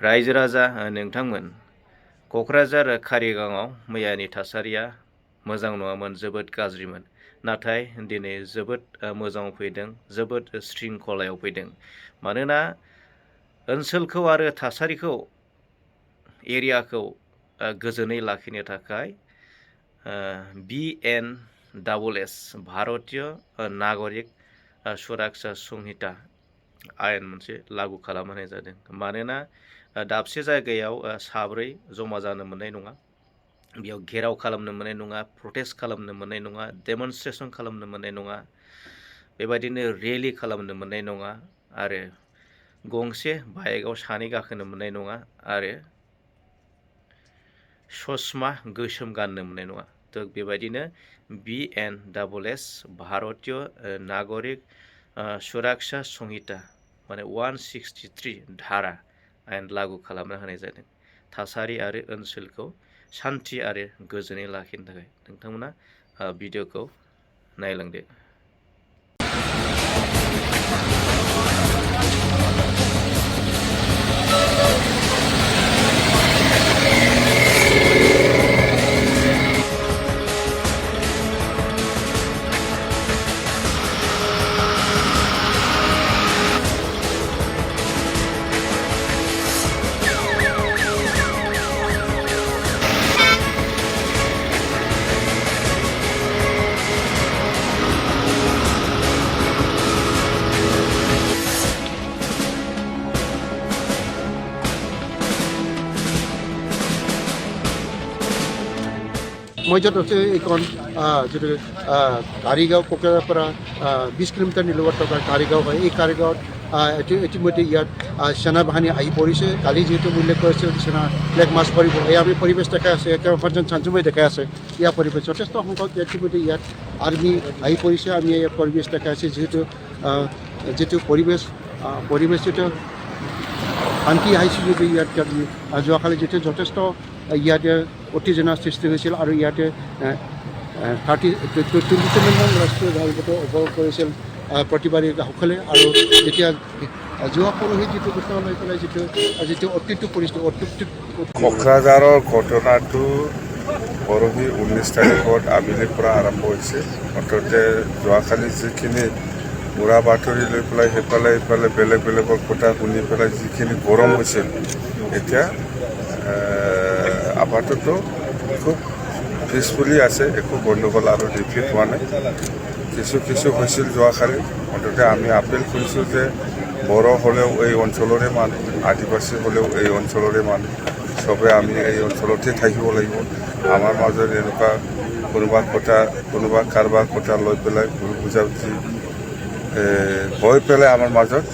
रायजो राजा नोंथांमोन क'क्राझार कारिगावआव मैयानि थासारिया मोजां नङामोन, जोबोद गाज्रिमोन। नाथाय दिनै जोबोद मोजाङाव फैदों, जोबोद शृंखलायाव फैदों। मानोना ओनसोलखौ आरो थासारिखौ एरियाखौ गोजोनै लाखिनो थाखाय BNSS भारतीय नागरिक सुरक्षा संहिता आयेन मोनसे लागू खालामनाय जादों। मानोना दाबसे जायगायाव साब्रै जमा जानो मोननाय नङा, बेयाव घेराव खालामनो मोननाय नङा, प्रटेस्ट खालामनो मोननाय नङा, डेमनस्ट्रेसन खालामनो मोननाय नङा, बेबायदिनो रेलि खालामनो मोननाय नङा, आरो गंसे बाइकआव सानै गाखोनो मोननाय नङा, आरो ससमा गोसोम गाननो मोननाय नङा। थ' बेबायदिनो BNSS भारतीय नागरिक सुरक्षा संहिता माने 163 धारा आयेन लागू खालामना होनाय जादों थासारि आरो ओनसोलखौ शान्ति आरो गोजोनै लाखिनो थाखाय। नोंथांमोना भिडिअखौ नायलांदो। মই য'ত আছোঁ এইখন যিটো কাৰিগাঁও কোকৰাঝাৰৰ পৰা 20 কিলোমিটাৰ নিলগত থকা কাৰিগাঁও হয়। এই কাৰিগাঁৱত ইতিমধ্যে ইয়াত সেনা বাহিনী আহি পৰিছে। কালি যিহেতু উল্লেখ কৰিছে সেনা ফ্লেগ মাৰ্চ কৰিব, এই আমি পৰিৱেশ দেখাই আছে, একেখন চাঞ্চুমাই দেখাই আছে। ইয়াৰ পৰিৱেশ যথেষ্ট সংখ্যক ইতিমধ্যে ইয়াত আৰ্মি আহি পৰিছে। আমি ইয়াৰ পৰিৱেশ দেখাই আছোঁ, যিটো পৰিৱেশ যিটো শান্তি আহিছিল, যদি ইয়াত যোৱাকালি যিটো যথেষ্ট ইয়াতে উত্তেজনাৰ সৃষ্টি হৈছিল, আৰু ইয়াতে 27মান ৰাষ্ট্ৰীয় ঘাইপথ অৱৰোধ কৰিছিল প্ৰতিবাদীসকলে। আৰু যেতিয়া যোৱা পৰহি যিটো ঘটনা লৈ পেলাই যিটো অত্যুত্ত পৰিস্থিতি কোকৰাঝাৰৰ ঘটনাটো পৰহি 19 তাৰিখত আবেলিৰ পৰা আৰম্ভ হৈছে। মুঠতে যোৱাকালি যিখিনি উৰা বাতৰি লৈ পেলাই ইফালে বেলেগৰ কথা শুনি পেলাই যিখিনি গৰম হৈছিল, এতিয়া আপাতত খুব পিছফুলি আছে, একো গণ্ডগোল আৰু ৰিপিট হোৱা নাই। কিছু হৈছিল যোৱাকালি। মুঠতে আমি আপিল কৰিছোঁ যে বড়ো হ'লেও এই অঞ্চলৰে মানুহ, আদিবাসী হ'লেও এই অঞ্চলৰে মানুহ, চবে আমি এই অঞ্চলতে থাকিব লাগিব। আমাৰ মাজত এনেকুৱা কোনোবা কাৰোবাৰ কথা লৈ পেলাই ভুল বুজাবুজি হৈ পেলাই আমাৰ মাজত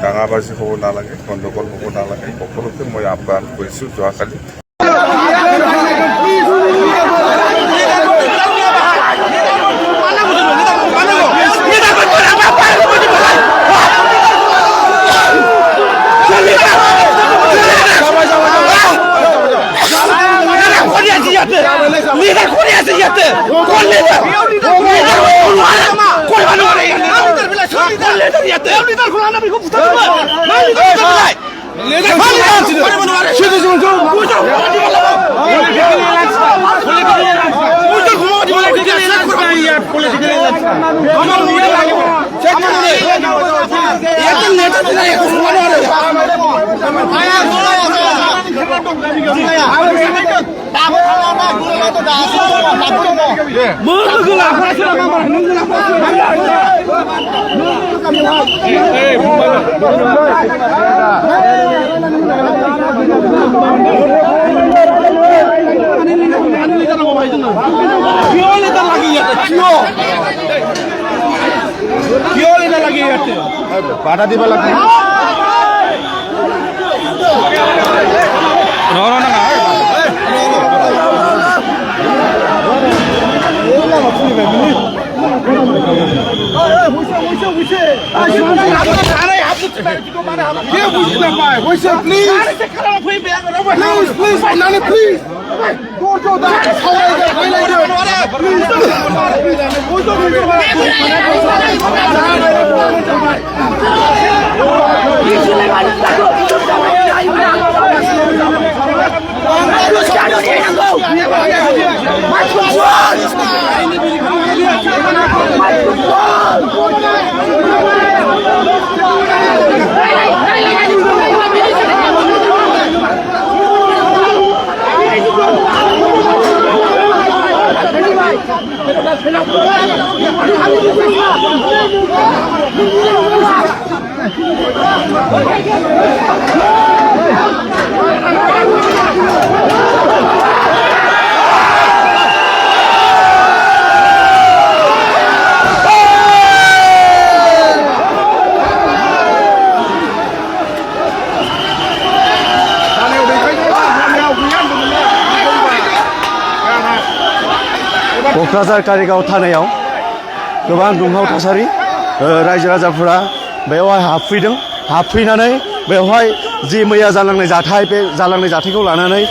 দাঙাবাজি হ'ব নালাগে, গণ্ডগোল হ'ব নালাগে, সকলোকে মই আহ্বান কৰিছোঁ যোৱাকালি। বাধা দিব লাগে Please, क'क्राझार कारिगाव थानायाव गोबां दुंहाव थासारि रायजो राजाफोरा बेवहाय हाबफैनानै बेवहाय जि मैया जालांनाय जाथाय बे जालांनाय जाथायखौ लानानै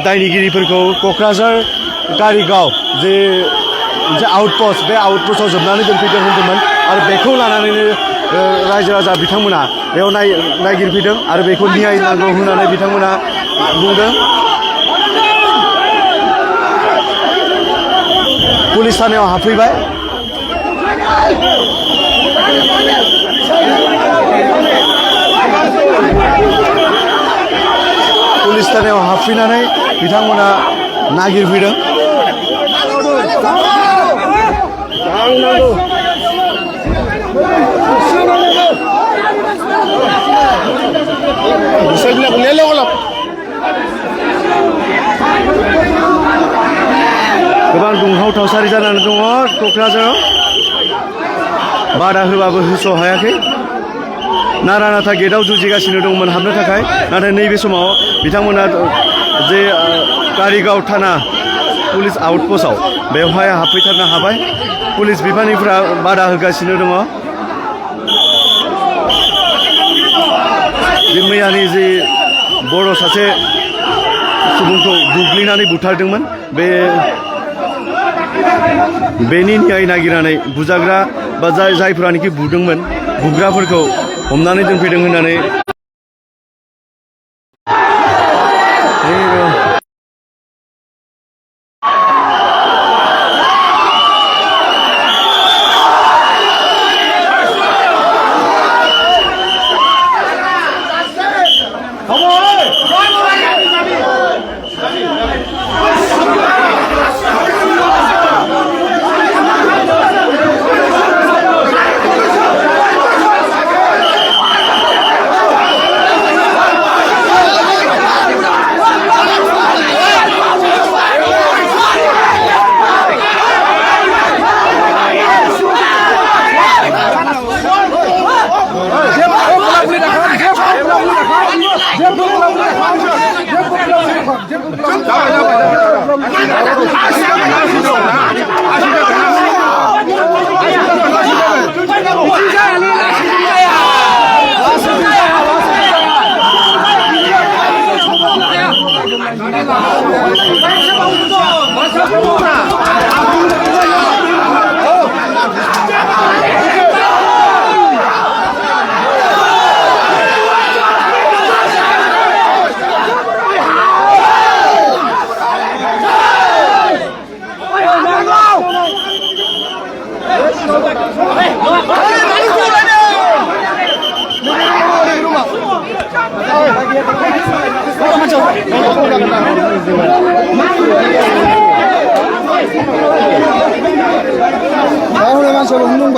दायनिगिरिफोरखौ क'क्राझार कारिगाव जे आउटपस्ट बे आउटपस्टआव जोबनानै दोनफैदों होनदोंमोन आरो बेखौ लानानैनो रायजो राजा बिथांमोना बेयाव नायगिरफैदों आरो बेखौ न्याय नांगौ होननानै बिथांमोना बुंदों। पुलिस थानायाव हाबफैबाय पुलिस थानायाव हाबफैनानै बिथांमोना नागिरफैदों। गोबां दुंहाव थासारि जानानै दङ क'क्राझाराव बादा होबाबो होस' हायाखै नारा नाथा गेटआव जुजिगासिनो दंमोन हाबनो थाखाय नाथाय नैबे समाव बिथांमोना जे कारिगाव थाना पुलिस आउटपस्टआव बेवहाय हाबफैथारनो हाबाय पुलिस बिफाननिफ्रा बादा होगासिनो दङ। बे मैयानि जे बर' सासे सुबुंखौ बुग्लिनानै बुथारदोंमोन बेनि न्याय नागिरनानै बुजाग्रा बा जायफोरानोखि बुदोंमोन बुग्राफोरखौ हमनानै दोनफैदों होननानै Ahora van solo un